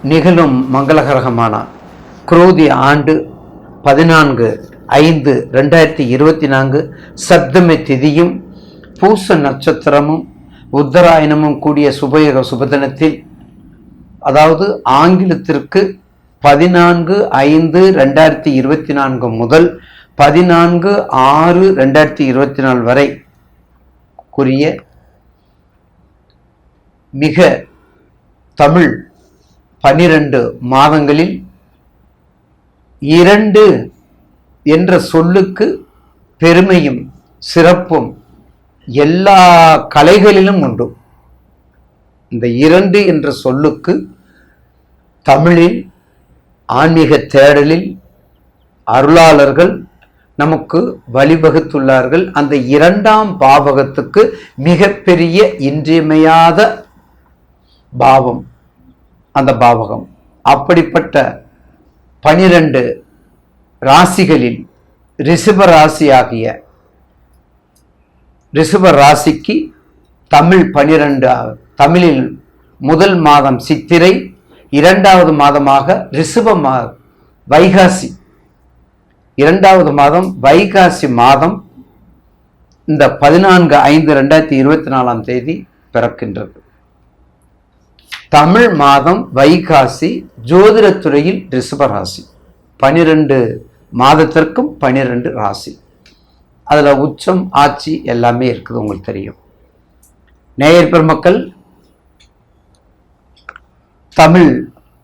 நிகழும் மங்களகரகமான குரோதி ஆண்டு 14/5/2024 சப்தமி திதியும் பூச நட்சத்திரமும் உத்தராயணமும் கூடிய சுபயோக சுபதினத்தில், அதாவது ஆங்கிலத்திற்கு 14/5/2024 முதல் 14/6/2024 வரை கூறிய மிக தமிழ் 12 மாதங்களில் 2 என்ற சொல்லுக்கு பெருமையும் சிறப்பும் எல்லா கலைகளிலும் உண்டு. இந்த 2 என்ற சொல்லுக்கு தமிழில் ஆன்மீக தேடலில் அருளாளர்கள் நமக்கு வழிவகுத்துள்ளார்கள். அந்த 2ஆம் பாவகத்துக்கு மிகப்பெரிய இன்றியமையாத பாவம் அந்த பாவகம். அப்படிப்பட்ட 12 ராசிகளில் ரிஷப ராசியாகிய ரிஷப ராசிக்கு தமிழ் 12, தமிழில் முதல் மாதம் சித்திரை, 2வது மாதமாக வைகாசி, 2வது மாதம் வைகாசி மாதம் இந்த 14/5/2024 பிறக்கின்றது. தமிழ் மாதம் வைகாசி, ஜோதிடத்துறையில் ரிஷபராசி. 12 மாதத்திற்கும் 12 ராசி. அதில் உச்சம் ஆட்சி எல்லாமே இருக்குது, உங்களுக்கு தெரியும். நேயர் பெருமக்கள், தமிழ்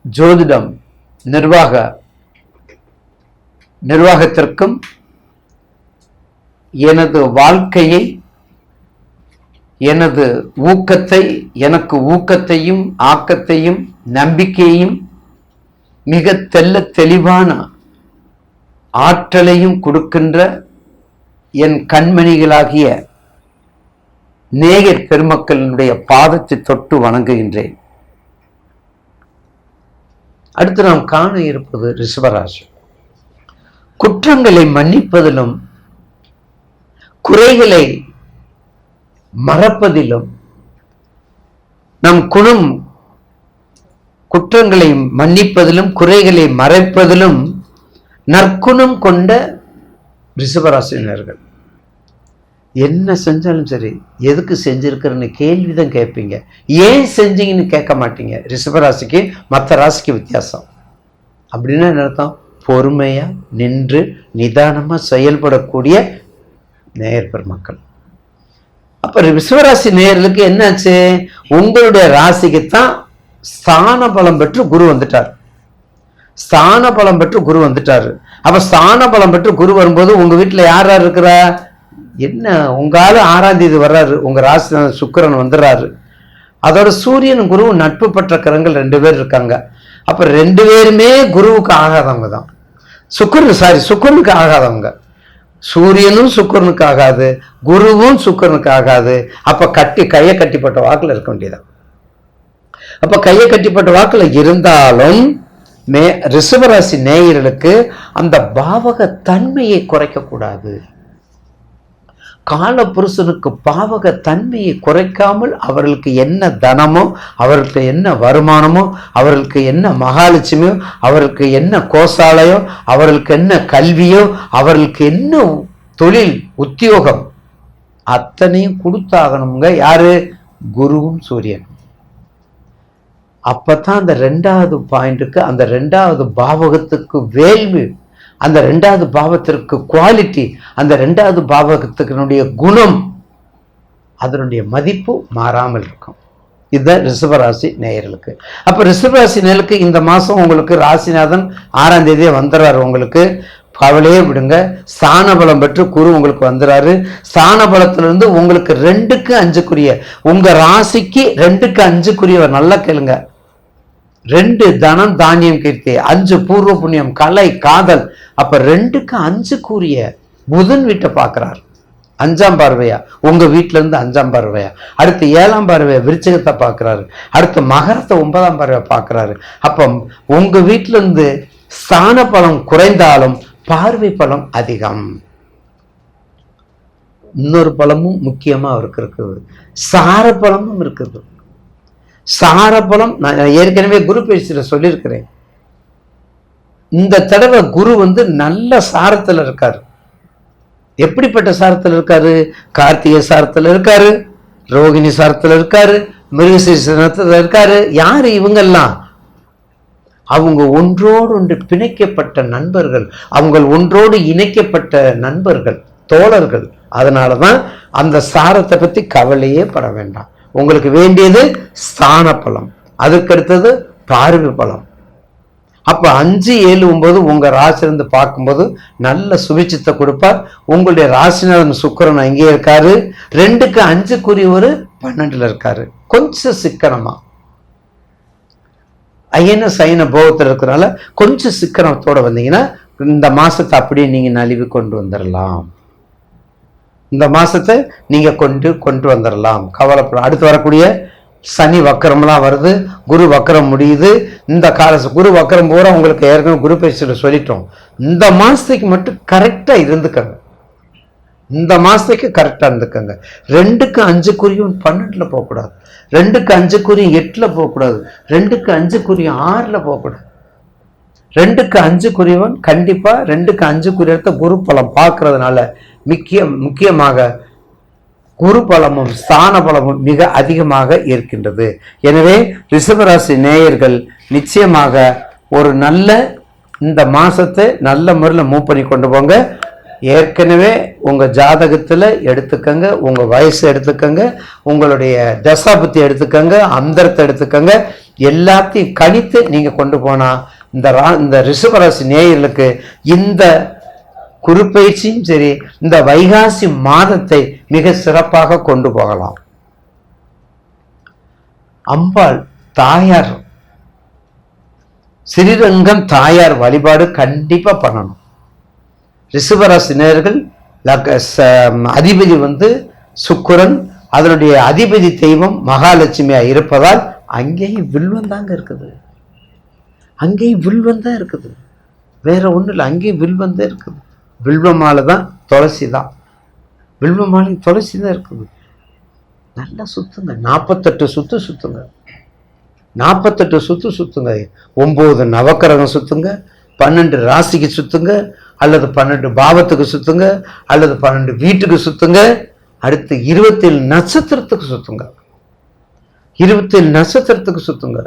ஜோதிடம் நிர்வாகத்திற்கும் எனது வாழ்க்கையை, எனது ஊக்கத்தை, எனக்கு ஊக்கத்தையும் ஆக்கத்தையும் நம்பிக்கையையும் மிக தெளிவான ஆற்றலையும் கொடுக்கின்ற என் கண்மணிகளாகிய நேயர் பெருமக்களினுடைய பாதத்தை தொட்டு வணங்குகின்றேன். அடுத்து நாம் காண இருப்பது ரிஷபராசி. குற்றங்களை மன்னிப்பதிலும் குறைகளை மறப்பதிலும் நம் குணம், குற்றங்களை மன்னிப்பதிலும் குறைகளை மறைப்பதிலும் நற்குணம் கொண்ட ரிஷபராசினர்கள். என்ன செஞ்சாலும் சரி, எதுக்கு செஞ்சிருக்கிறன்னு கேள்விதான் கேட்பீங்க, ஏன் செஞ்சீங்கன்னு கேட்க மாட்டீங்க. ரிஷபராசிக்கு மற்ற ராசிக்கு வித்தியாசம். அப்படின்னா என்ன அர்த்தம்? பொறுமையா நின்று நிதானமா செயல்படக்கூடிய நேயர் பெருமக்கள். அப்ப ரிஷபராசி நேயர்களுக்கு என்னாச்சு? உங்களுடைய ராசிக்கு தான் ஸ்தான பலம் பெற்று குரு வந்துட்டார். ஸ்தான பலம் பெற்று குரு வந்துட்டாரு. அப்ப ஸ்தான பலம் பெற்று குரு வரும்போது உங்க வீட்டுல யார் யார் இருக்கிறா? என்ன, உங்கால 6ஆம் தேதி வர்றாரு, உங்க ராசி சுக்கிரன் வந்துடுறாரு. அதோட சூரியன் குருவும் நட்பு பெற்ற கிரகங்கள் 2 பேர் இருக்காங்க. அப்ப 2 பேருமே குருவுக்கு ஆகாதவங்க தான். சுக்கிரனுக்கு ஆகாதவங்க. சூரியனும் சுக்கிரனுக்கு ஆகாது, குருவும் சுக்கிரனுக்கு ஆகாது. அப்ப கையை கட்டிப்பட்ட வாக்குல இருக்க வேண்டியதான். அப்ப கையை கட்டிப்பட்ட வாக்குல இருந்தாலும் ரிஷபராசி நேயர்களுக்கு அந்த பாவக தன்மையை குறைக்க கூடாது. கால புருஷனுக்கு பாவக தன்மையை குறைக்காமல் அவர்களுக்கு என்ன தனமோ, அவர்களுக்கு என்ன வருமானமோ, அவர்களுக்கு என்ன மகாலட்சுமியோ, அவர்களுக்கு என்ன கோசாலையோ, அவர்களுக்கு என்ன கல்வியோ, அவர்களுக்கு என்ன தொழில் உத்தியோகம், அத்தனையும் கொடுத்தாகணுங்க. யாரு? குருவும் சூரியன். அப்பதான் அந்த 2வது பாயிண்ட்டுக்கு, அந்த 2வது பாவகத்துக்கு வேல்வி, அந்த 2வது பாவத்திற்கு குவாலிட்டி, அந்த 2வது பாவகத்துக்கு குணம், அதனுடைய மதிப்பு மாறாமல் இருக்கும். இதுதான் ரிஷபராசி நேயர்களுக்கு. அப்ப ரிஷபராசி நேயர்களுக்கு இந்த மாசம் உங்களுக்கு ராசிநாதன் 6ஆம் தேதியே வந்துடுறாரு. உங்களுக்கு கவலையே விடுங்க. ஸ்தான பலம் பெற்று குரு உங்களுக்கு வந்துறாரு. ஸ்தான பலத்திலிருந்து உங்களுக்கு 2க்கு 5க்குரிய, உங்க ராசிக்கு 2க்கு 5க்குரியவர். நல்லா கேளுங்க. 2 தனம் தானியம் கீர்த்தி, 5 பூர்வ புண்ணியம் கலை காதல். அப்ப 2க்கு 5க்குரிய புதன் வீட்டை பார்க்கிறார். 5ஆம் பார்வையா உங்க வீட்டுல இருந்து 5ஆம் பார்வையா. அடுத்து 7ஆம் பார்வையா விருச்சிகத்தை பார்க்கிறாரு. அடுத்து மகரத்தை 9ஆம் பார்வையா பார்க்கிறாரு. அப்ப உங்க வீட்டுல இருந்து ஸ்தான பலம் குறைந்தாலும் பார்வை பலம் அதிகம். இன்னொரு பலமும் முக்கியமா அவருக்கு இருக்குது, சார பலமும் இருக்குது. சாரபலம் நான் ஏற்கனவே குரு பயிற்சியில சொல்லியிருக்கிறேன். இந்த தடவை குரு நல்ல சாரத்துல இருக்காரு. எப்படிப்பட்ட சாரத்துல இருக்காரு? கார்த்திகை சாரத்துல இருக்காரு, ரோகிணி சாரத்துல இருக்காரு, மிருகசீரிஷத்துல இருக்காரு. யாரு இவங்கெல்லாம்? அவங்க ஒன்றோடு ஒன்று பிணைக்கப்பட்ட நண்பர்கள், அவங்க ஒன்றோடு இணைக்கப்பட்ட நண்பர்கள், தோழர்கள். அதனாலதான் அந்த சாரத்தை பத்தி கவலையே பட வேண்டாம். உங்களுக்கு வேண்டியது ஸ்தான பலம், அதுக்கு அடுத்தது பார்வை பலம். அப்ப 5, 7, 9 உங்க ராசியிலிருந்து பார்க்கும்போது நல்ல சுபிட்சத்தை கொடுப்பார். உங்களுடைய ராசிநாதன் சுக்கிரன் அங்கே இருக்காரு. 2க்கு 5 12 இருக்காரு. கொஞ்சம் சிக்கனமா ஐயன சைன போகத்தில் இருக்கிறனால கொஞ்சம் சிக்கனத்தோட வந்தீங்கன்னா இந்த மாசத்தை அப்படியே நீங்க நலிவு கொண்டு வந்துடலாம். இந்த மாசத்தை நீங்க கொண்டு வந்துடலாம். கவலைப்பட. அடுத்து வரக்கூடிய சனி வக்கரம்லாம் வருது, குரு வக்கரம் முடியுது. இந்த குரு வக்கரம் பூரா உங்களுக்கு ஏற்கனவே குரு பயிற்சியில் சொல்லிட்டோம். இந்த மாசத்துக்கு மட்டும் கரெக்டா இருந்துக்கங்க. இந்த மாசத்துக்கு கரெக்டா இருந்துக்கங்க. 2க்கு 5 12 போகக்கூடாது, 2க்கு 5 8 போகக்கூடாது, 2க்கு 5 6 போகக்கூடாது. 2க்கு 5 கண்டிப்பா 2க்கு 5 குரு பலம் பார்க்கறதுனால முக்கியமாக குரு பலமும் ஸ்தான பலமும் மிக அதிகமாக இருக்கின்றது. எனவே ரிஷபராசி நேயர்கள் நிச்சயமாக ஒரு நல்ல இந்த மாசத்தை நல்ல முறையில் மூவ் பண்ணி கொண்டு போங்க. ஏற்கனவே உங்க ஜாதகத்துல எடுத்துக்கங்க, உங்க வயசு எடுத்துக்கங்க, உங்களுடைய தசாபுத்தி எடுத்துக்கங்க, அந்தரத்தை எடுத்துக்கங்க. எல்லாத்தையும் கணித்து நீங்க கொண்டு போனா இந்த ரிஷபராசி நேயர்களுக்கு இந்த குரு பயிற்சியும் சரி, இந்த வைகாசி மாதத்தை மிக சிறப்பாக கொண்டு போகலாம். அம்பாள் தாயார், ஸ்ரீரங்கம் தாயார் வழிபாடு கண்டிப்பா பண்ணணும். ரிஷபராசி நேயர்கள் அதிபதி சுக்கிரன், அதனுடைய அதிபதி தெய்வம் மகாலட்சுமியா இருப்பதால் அங்கேயும் வில்வம் தாங்க இருக்குது. அங்கேயும் வில்வம் தான் இருக்குது, வேற ஒன்றும் இல்லை. அங்கேயும் வில்வம் தான் இருக்குது. வில்வ மாலை தான், துளசி தான். வில்வ மாலை துளசி தான் இருக்குது. நல்லா சுத்துங்க, 48 சுத்து சுத்துங்க, 48 சுத்து சுத்துங்க. 9 நவக்கிரகம் சுத்துங்க, 12 ராசிக்கு சுத்துங்க, அல்லது 12 பாவத்துக்கு சுத்துங்க, அல்லது 12 வீட்டுக்கு சுத்துங்க. அடுத்து 27 நட்சத்திரத்துக்கு சுத்துங்க, 27 நட்சத்திரத்துக்கு சுத்துங்க.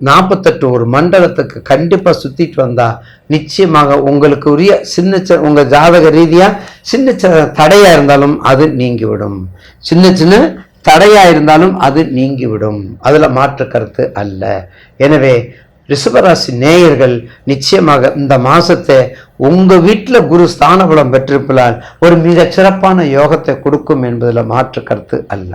48 ஒரு மண்டலத்துக்கு கண்டிப்பா சுத்திட்டு வந்தா நிச்சயமாக உங்களுக்கு உரிய உங்க ஜாதக ரீதியா சின்ன தடையா இருந்தாலும் அது நீங்கிவிடும். சின்ன தடையா இருந்தாலும் அது நீங்கிவிடும். அதுல மாற்று கருத்து அல்ல. எனவே ரிஷபராசி நேயர்கள் நிச்சயமாக இந்த மாசத்தை உங்க வீட்டுல குரு ஸ்தான பலம் பெற்றிருப்பதால் ஒரு மிக சிறப்பான யோகத்தை கொடுக்கும் என்பதில் மாற்று கருத்து அல்ல.